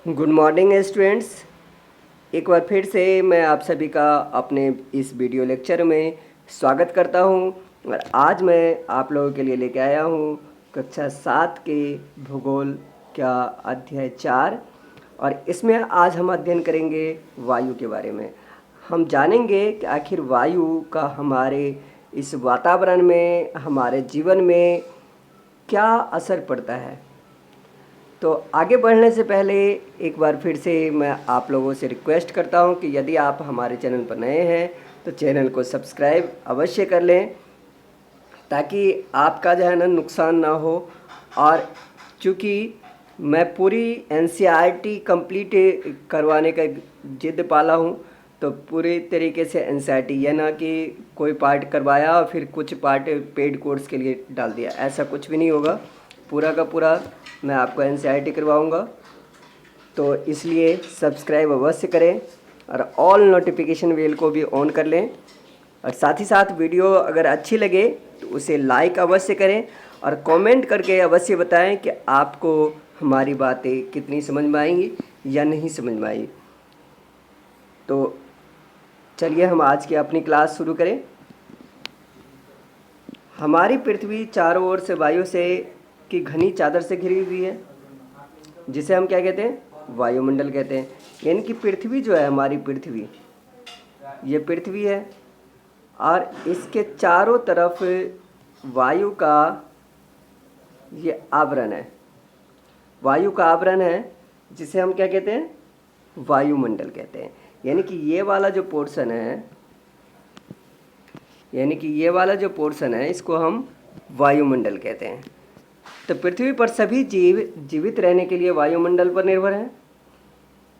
Good morning students. एक बार फिर से मैं आप सभी का अपने इस वीडियो लेक्चर में स्वागत करता हूं और आज मैं आप लोगों के लिए लेके आया हूं कक्षा 7 के भूगोल का अध्याय 4 और इसमें आज हम अध्ययन करेंगे वायु के बारे में। हम जानेंगे कि आखिर वायु का हमारे इस वातावरण में, हमारे जीवन में क्या असर पड़ता है। तो आगे बढ़ने से पहले एक बार फिर से मैं आप लोगों से रिक्वेस्ट करता हूं कि यदि आप हमारे चैनल पर नए हैं तो चैनल को सब्सक्राइब अवश्य कर लें ताकि आपका जो है ना नुकसान ना हो। और चूँकि मैं पूरी एनसीईआरटी कंप्लीट करवाने का जिद पाला हूं, तो पूरी तरीके से एनसीईआरटी, यह ना कि कोई पार्ट करवाया और फिर कुछ पार्ट पेड कोर्स के लिए डाल दिया, ऐसा कुछ भी नहीं होगा। पूरा का पूरा मैं आपको एनसीईआरटी करवाऊंगा। तो इसलिए सब्सक्राइब अवश्य करें और ऑल नोटिफिकेशन बेल को भी ऑन कर लें और साथ ही साथ वीडियो अगर अच्छी लगे तो उसे लाइक अवश्य करें और कमेंट करके अवश्य बताएं कि आपको हमारी बातें कितनी समझ में आएंगी या नहीं समझ में आई। तो चलिए हम आज की अपनी क्लास शुरू करें। हमारी पृथ्वी चारों ओर से वायु से की घनी चादर से घिरी हुई है, जिसे हम क्या कहते हैं, वायुमंडल कहते हैं। यानी कि पृथ्वी जो है, हमारी पृथ्वी, ये पृथ्वी है और इसके चारों तरफ वायु का ये आवरण है, वायु का आवरण है, जिसे हम क्या कहते हैं, वायुमंडल कहते हैं। यानी कि ये वाला जो पोर्शन है, इसको हम वायुमंडल कहते हैं। तो पृथ्वी पर सभी जीव जीवित रहने के लिए वायुमंडल पर निर्भर हैं,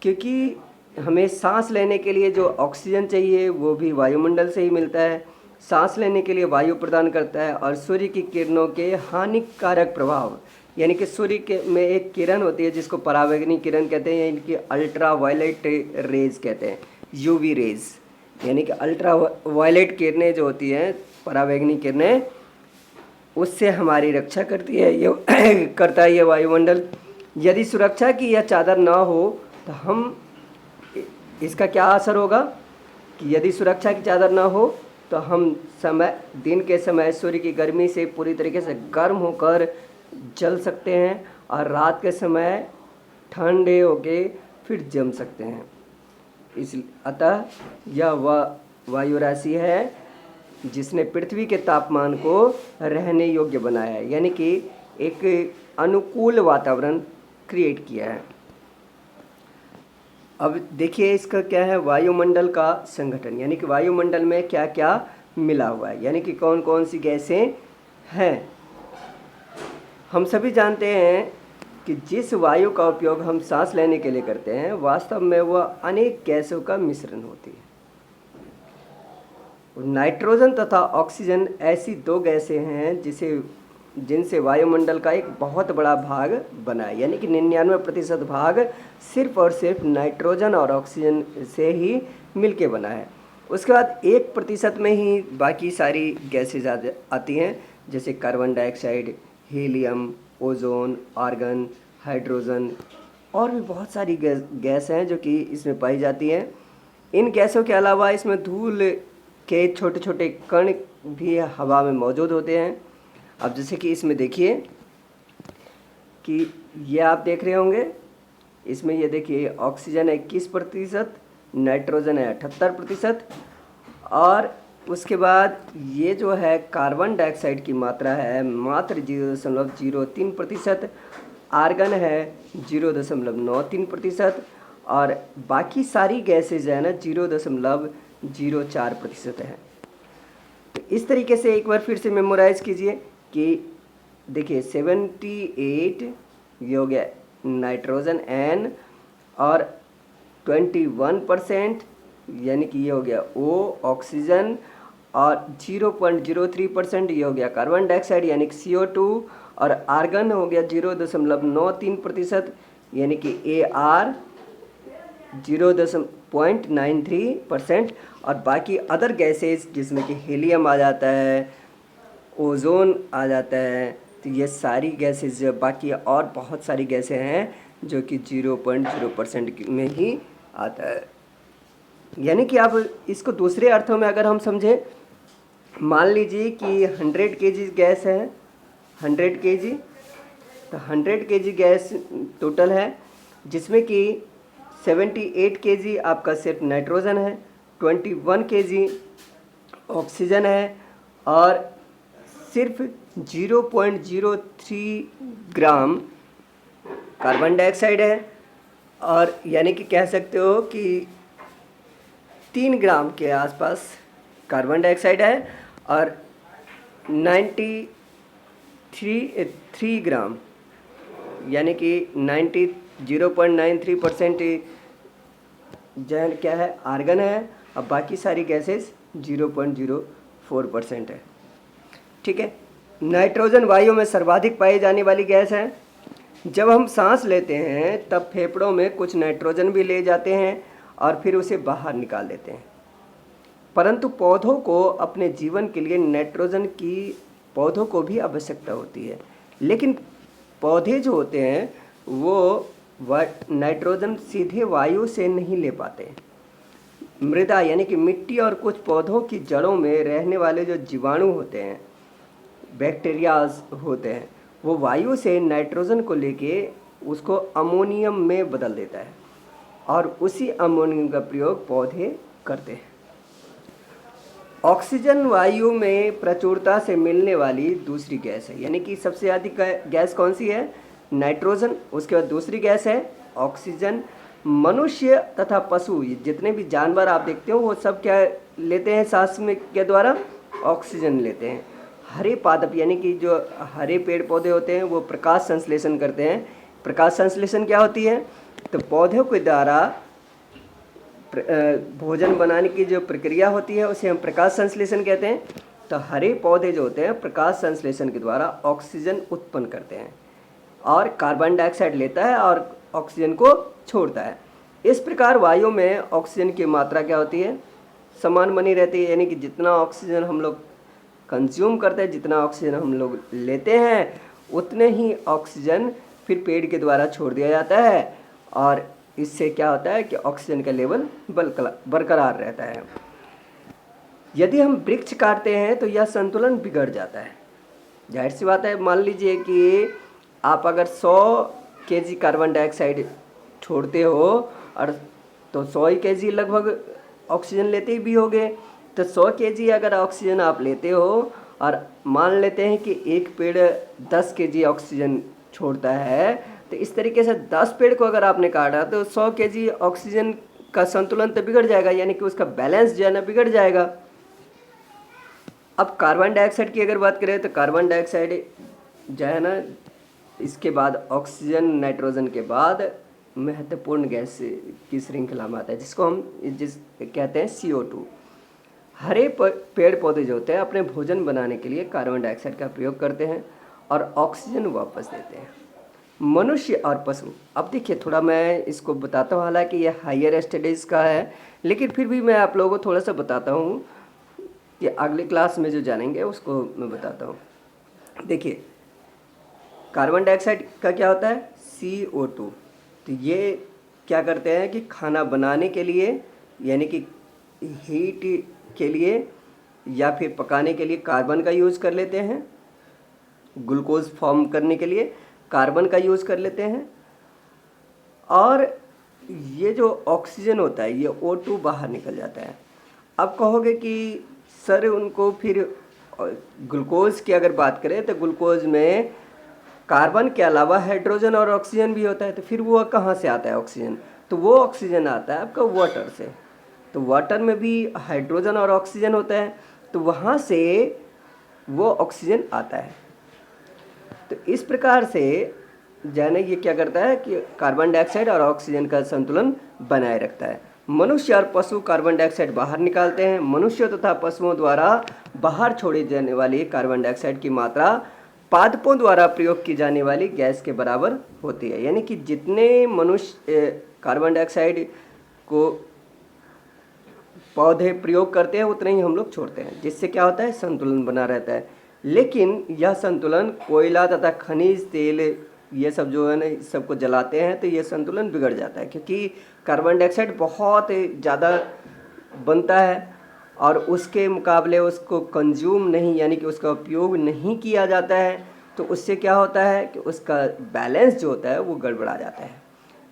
क्योंकि हमें सांस लेने के लिए जो ऑक्सीजन चाहिए वो भी वायुमंडल से ही मिलता है। सांस लेने के लिए वायु प्रदान करता है और सूर्य की किरणों के हानिकारक प्रभाव, यानी कि सूर्य के में एक किरण होती है जिसको परावैंगनी किरण कहते हैं, इनकी अल्ट्रा वायलेट रेज कहते हैं, यूवी रेज। यानी कि अल्ट्रा वायलेट किरणें जो होती हैं, परावैंगनी किरणें, उससे हमारी रक्षा करती है ये करता है ये वायुमंडल। यदि सुरक्षा की यह चादर ना हो तो हम इसका क्या असर होगा कि यदि सुरक्षा की चादर ना हो तो हम दिन के समय सूर्य की गर्मी से पूरी तरीके से गर्म होकर जल सकते हैं और रात के समय ठंडे होके फिर जम सकते हैं। अतः यह वायु राशि है जिसने पृथ्वी के तापमान को रहने योग्य बनाया है, यानी कि एक अनुकूल वातावरण क्रिएट किया है। अब देखिए इसका क्या है, वायुमंडल का संगठन, यानी कि वायुमंडल में क्या क्या मिला हुआ है, यानी कि कौन कौन सी गैसें हैं। हम सभी जानते हैं कि जिस वायु का उपयोग हम सांस लेने के लिए करते हैं, वास्तव में वह अनेक गैसों का मिश्रण होती है। नाइट्रोजन तथा ऑक्सीजन ऐसी दो गैसें हैं जिनसे वायुमंडल का एक बहुत बड़ा भाग बना है, यानी कि 99% भाग सिर्फ और सिर्फ नाइट्रोजन और ऑक्सीजन से ही मिलके बना है। उसके बाद 1% में ही बाकी सारी गैसेज आती हैं, जैसे carbon dioxide, helium, ozone, argon, hydrogen और भी बहुत सारी गैस हैं जो कि इसमें पाई जाती हैं। इन गैसों के अलावा इसमें धूल के छोटे छोटे कण भी हवा में मौजूद होते हैं। अब जैसे कि इसमें देखिए कि ये आप देख रहे होंगे, इसमें ये देखिए ऑक्सीजन है 21%, नाइट्रोजन है 78% और उसके बाद ये जो है कार्बन डाइऑक्साइड की मात्रा है मात्र 0.03%, आर्गन है 0.93% और बाकी सारी गैसेज है ना 0.04% है। तो इस तरीके से एक बार फिर से मेमोराइज कीजिए कि देखिए 78 ये हो गया नाइट्रोजन N और 21% यानी कि ये हो गया O ऑक्सीजन और 0.03% ये हो गया कार्बन डाइऑक्साइड यानी कि CO2 और आर्गन हो गया 0.93% यानी कि AR 0.93% और बाकी अदर गैसेज जिसमें कि हीलियम आ जाता है, ओजोन आ जाता है। तो ये सारी गैसेज, बाकी और बहुत सारी गैसें हैं जो कि 0.0% में ही आता है। यानी कि आप इसको दूसरे अर्थों में अगर हम समझें, मान लीजिए कि 100 केजी गैस है, 100 केजी, तो 100 केजी गैस टोटल है, जिसमें कि 78 केजी आपका सिर्फ नाइट्रोजन है, 21 केजी ऑक्सीजन है और सिर्फ 0.03 ग्राम कार्बन डाइऑक्साइड है। और यानी कि कह सकते हो कि 3 ग्राम के आसपास कार्बन डाइऑक्साइड है और 93 ग्राम यानी कि 0.93% जो है क्या है, आर्गन है, और बाकी सारी गैसेस 0.04% है। ठीक है। नाइट्रोजन वायु में सर्वाधिक पाई जाने वाली गैस है। जब हम सांस लेते हैं तब फेफड़ों में कुछ नाइट्रोजन भी ले जाते हैं और फिर उसे बाहर निकाल देते हैं, परंतु पौधों को अपने जीवन के लिए नाइट्रोजन की पौधों को भी आवश्यकता होती है, लेकिन पौधे जो होते हैं वो नाइट्रोजन सीधे वायु से नहीं ले पाते। मृदा यानी कि मिट्टी और कुछ पौधों की जड़ों में रहने वाले जो जीवाणु होते हैं, बैक्टीरियाज होते हैं, वो वायु से नाइट्रोजन को लेके उसको अमोनियम में बदल देता है और उसी अमोनियम का प्रयोग पौधे करते हैं। ऑक्सीजन वायु में प्रचुरता से मिलने वाली दूसरी गैस है, यानी कि सबसे अधिक गैस कौन सी है, नाइट्रोजन। उसके बाद दूसरी गैस है ऑक्सीजन। मनुष्य तथा पशु, जितने भी जानवर आप देखते हो वो सब क्या लेते हैं सांस में के द्वारा, ऑक्सीजन लेते हैं। हरे पादप यानी कि जो हरे पेड़ पौधे होते हैं वो प्रकाश संश्लेषण करते हैं। प्रकाश संश्लेषण क्या होती है, तो पौधों के द्वारा भोजन बनाने की जो प्रक्रिया होती है उसे हम प्रकाश संश्लेषण कहते हैं। तो हरे पौधे जो होते हैं प्रकाश संश्लेषण के द्वारा ऑक्सीजन उत्पन्न करते हैं और कार्बन डाइऑक्साइड लेता है और ऑक्सीजन को छोड़ता है। इस प्रकार वायु में ऑक्सीजन की मात्रा क्या होती है, समान बनी रहती है, यानी कि जितना ऑक्सीजन हम लोग कंज्यूम करते हैं, जितना ऑक्सीजन हम लोग लेते हैं, उतने ही ऑक्सीजन फिर पेड़ के द्वारा छोड़ दिया जाता है और इससे क्या होता है कि ऑक्सीजन का लेवल बरकरार रहता है। यदि हम वृक्ष काटते हैं तो यह संतुलन बिगड़ जाता है। जाहिर सी बात है, मान लीजिए कि आप अगर 100 केजी कार्बन डाइऑक्साइड छोड़ते हो और तो 100 केजी लगभग ऑक्सीजन लेते भी होगे, तो 100 केजी अगर ऑक्सीजन आप लेते हो और मान लेते हैं कि एक पेड़ 10 केजी ऑक्सीजन छोड़ता है, तो इस तरीके से 10 पेड़ को अगर आपने काटा तो 100 केजी ऑक्सीजन का संतुलन तो बिगड़ जाएगा, यानी कि उसका बैलेंस जो है ना बिगड़ जाएगा। अब कार्बन डाइऑक्साइड की अगर बात करें तो कार्बन डाइऑक्साइड जो है ना, इसके बाद ऑक्सीजन नाइट्रोजन के बाद महत्वपूर्ण गैस की श्रृंखला में आता है, जिसको हम कहते हैं CO2। हरे पेड़ पौधे जो होते हैं अपने भोजन बनाने के लिए कार्बन डाइऑक्साइड का प्रयोग करते हैं और ऑक्सीजन वापस देते हैं। मनुष्य और पशु, अब देखिए थोड़ा मैं इसको बताता हूँ, हालांकि ये हायर स्टडीज़ का है, लेकिन फिर भी मैं आप लोगों को थोड़ा सा बताता हूँ कि अगली क्लास में जो जानेंगे उसको मैं बताता हूँ। देखिए कार्बन डाइऑक्साइड का क्या होता है, CO2। तो ये क्या करते हैं कि खाना बनाने के लिए यानी कि हीट के लिए या फिर पकाने के लिए कार्बन का यूज़ कर लेते हैं, ग्लूकोज फॉर्म करने के लिए कार्बन का यूज़ कर लेते हैं, और ये जो ऑक्सीजन होता है ये O2 बाहर निकल जाता है। अब कहोगे कि सर उनको फिर ग्लूकोज की अगर बात करें तो ग्लूकोज में कार्बन के अलावा हाइड्रोजन और ऑक्सीजन भी होता है, तो फिर वो कहाँ से आता है ऑक्सीजन, तो वो ऑक्सीजन आता है आपका वाटर से। तो वाटर में भी हाइड्रोजन और ऑक्सीजन होता है, तो वहाँ से वो ऑक्सीजन आता है। तो इस प्रकार से जाने ये क्या करता है कि कार्बन डाइऑक्साइड और ऑक्सीजन का संतुलन बनाए रखता है। मनुष्य और पशु कार्बन डाइऑक्साइड बाहर निकालते हैं। मनुष्यों तथा पशुओं द्वारा बाहर छोड़ी जाने वाली कार्बन डाइऑक्साइड की मात्रा पादपों द्वारा प्रयोग की जाने वाली गैस के बराबर होती है, यानी कि जितने मनुष्य कार्बन डाइऑक्साइड को पौधे प्रयोग करते हैं उतने ही हम लोग छोड़ते हैं, जिससे क्या होता है संतुलन बना रहता है। लेकिन यह संतुलन कोयला तथा खनिज तेल ये सब जो है ना, इस सबको जलाते हैं तो ये संतुलन बिगड़ जाता है, क्योंकि कार्बन डाइऑक्साइड बहुत ज़्यादा बनता है और उसके मुकाबले उसको कंज्यूम नहीं, यानी कि उसका उपयोग नहीं किया जाता है, तो उससे क्या होता है कि उसका बैलेंस जो होता है वो गड़बड़ा जाता है।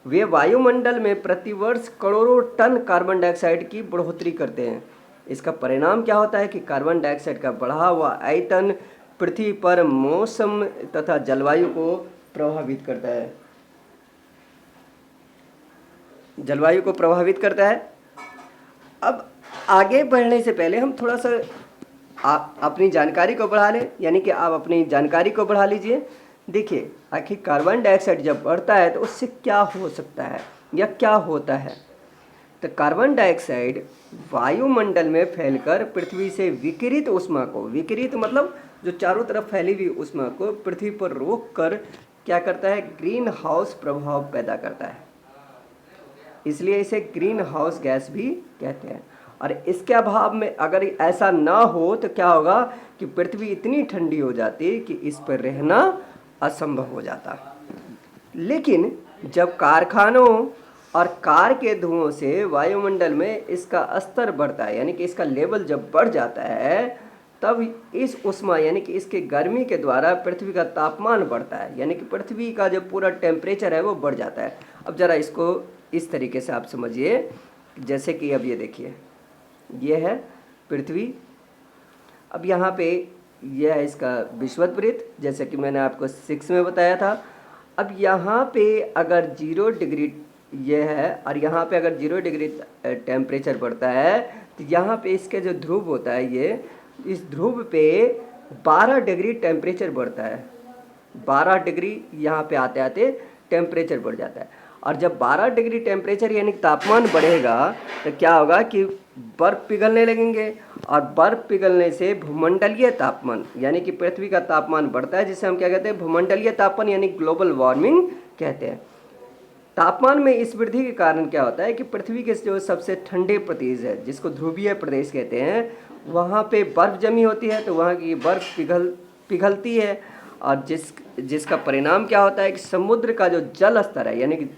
वे वायुमंडल में प्रतिवर्ष करोड़ों टन कार्बन डाइऑक्साइड की बढ़ोतरी करते हैं। इसका परिणाम क्या होता है कि कार्बन डाइऑक्साइड का बढ़ा हुआ आयतन पृथ्वी पर मौसम तथा जलवायु को प्रभावित करता है। जलवायु को प्रभावित करता है। अब आगे बढ़ने से पहले हम थोड़ा सा आप अपनी जानकारी को बढ़ा लें, यानी कि आप अपनी जानकारी को बढ़ा लीजिए। देखिए, आखिर कार्बन डाइऑक्साइड जब बढ़ता है तो उससे क्या हो सकता है या क्या होता है। तो कार्बन डाइऑक्साइड वायुमंडल में फैलकर पृथ्वी से विकिरित ऊष्मा को, विकिरित मतलब जो चारों तरफ फैली हुई ऊष्मा को पृथ्वी पर रोक कर क्या करता है, ग्रीन हाउस प्रभाव पैदा करता है। इसलिए इसे ग्रीन हाउस गैस भी कहते हैं। और इसके अभाव में अगर ऐसा ना हो तो क्या होगा कि पृथ्वी इतनी ठंडी हो जाती कि इस पर रहना असंभव हो जाता। लेकिन जब कारखानों और कार के धुओं से वायुमंडल में इसका स्तर बढ़ता है, यानी कि इसका लेवल जब बढ़ जाता है, तब इस ऊष्मा यानी कि इसके गर्मी के द्वारा पृथ्वी का तापमान बढ़ता है, यानी कि पृथ्वी का जो पूरा टेम्परेचर है वो बढ़ जाता है। अब ज़रा इसको इस तरीके से आप समझिए, जैसे कि अब ये देखिए, ये है पृथ्वी। अब यहाँ पे यह है इसका विषुवत, जैसे कि मैंने आपको 6 में बताया था। अब यहाँ पे अगर 0 डिग्री ये है और यहाँ पे अगर 0 डिग्री टेम्परेचर बढ़ता है तो यहाँ पे इसके जो ध्रुव होता है, ये इस ध्रुव पे 12 डिग्री टेम्परेचर बढ़ता है। 12 डिग्री यहाँ पे आते आते टेम्परेचर बढ़ जाता है। और जब 12 डिग्री टेम्परेचर यानी तापमान बढ़ेगा तो क्या होगा कि बर्फ़ पिघलने लगेंगे, और बर्फ़ पिघलने से भूमंडलीय तापमान यानी कि पृथ्वी का तापमान बढ़ता है, जिसे हम क्या कहते हैं, भूमंडलीय तापमान यानी ग्लोबल वार्मिंग कहते हैं। तापमान में इस वृद्धि के कारण क्या होता है कि पृथ्वी के जो सबसे ठंडे प्रदेश है, जिसको ध्रुवीय प्रदेश कहते हैं, वहाँ पे बर्फ़ जमी होती है, तो वहाँ की बर्फ़ पिघलती है, और जिसका परिणाम क्या होता है कि समुद्र का जो जल स्तर है, यानी कि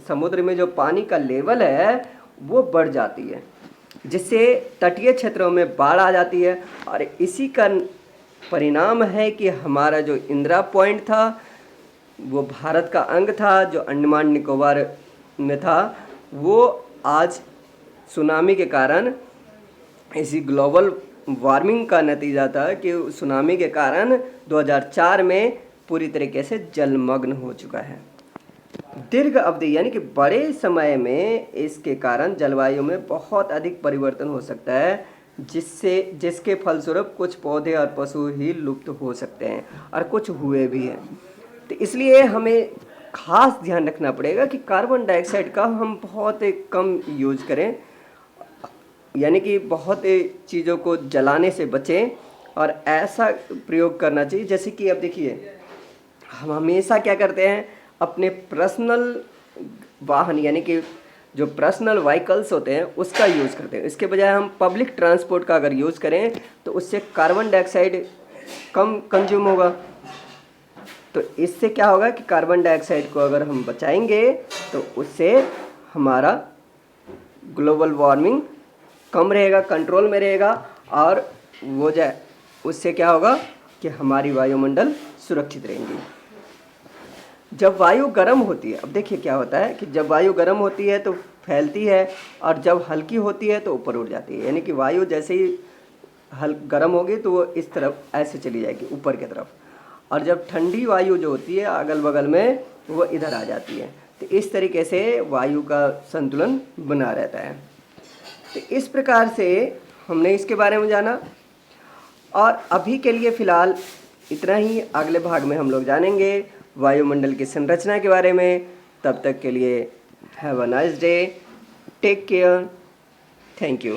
समुद्र में जो पानी का लेवल है वो बढ़ जाती है, जिससे तटीय क्षेत्रों में बाढ़ आ जाती है। और इसी का परिणाम है कि हमारा जो इंदिरा पॉइंट था, वो भारत का अंग था जो अंडमान निकोबार में था, वो आज सुनामी के कारण, इसी ग्लोबल वार्मिंग का नतीजा था कि सुनामी के कारण 2004 में पूरी तरीके से जलमग्न हो चुका है। दीर्घ अवधि यानी कि बड़े समय में इसके कारण जलवायु में बहुत अधिक परिवर्तन हो सकता है, जिसके फलस्वरूप कुछ पौधे और पशु ही लुप्त हो सकते हैं, और कुछ हुए भी हैं। तो इसलिए हमें खास ध्यान रखना पड़ेगा कि कार्बन डाइऑक्साइड का हम बहुत कम यूज करें, यानी कि बहुत चीज़ों को जलाने से बचें, और ऐसा प्रयोग करना चाहिए। जैसे कि अब देखिए, हम हमेशा क्या करते हैं, अपने पर्सनल वाहन यानी कि जो पर्सनल व्हीकल्स होते हैं उसका यूज़ करते हैं। इसके बजाय हम पब्लिक ट्रांसपोर्ट का अगर यूज़ करें तो उससे कार्बन डाइऑक्साइड कम कंज्यूम होगा। तो इससे क्या होगा कि कार्बन डाइऑक्साइड को अगर हम बचाएंगे तो उससे हमारा ग्लोबल वार्मिंग कम रहेगा, कंट्रोल में रहेगा, और वो उससे क्या होगा कि हमारी वायुमंडल सुरक्षित रहेंगी। जब वायु गर्म होती है, अब देखिए क्या होता है कि जब वायु गर्म होती है तो फैलती है, और जब हल्की होती है तो ऊपर उठ जाती है। यानी कि वायु जैसे ही गर्म होगी तो वो इस तरफ ऐसे चली जाएगी ऊपर की तरफ, और जब ठंडी वायु जो होती है अगल बगल में वो इधर आ जाती है। तो इस तरीके से वायु का संतुलन बना रहता है। तो इस प्रकार से हमने इसके बारे में जाना, और अभी के लिए फ़िलहाल इतना ही। अगले भाग में हम लोग जानेंगे वायुमंडल की संरचना के बारे में। तब तक के लिए have a nice day, take care, thank you.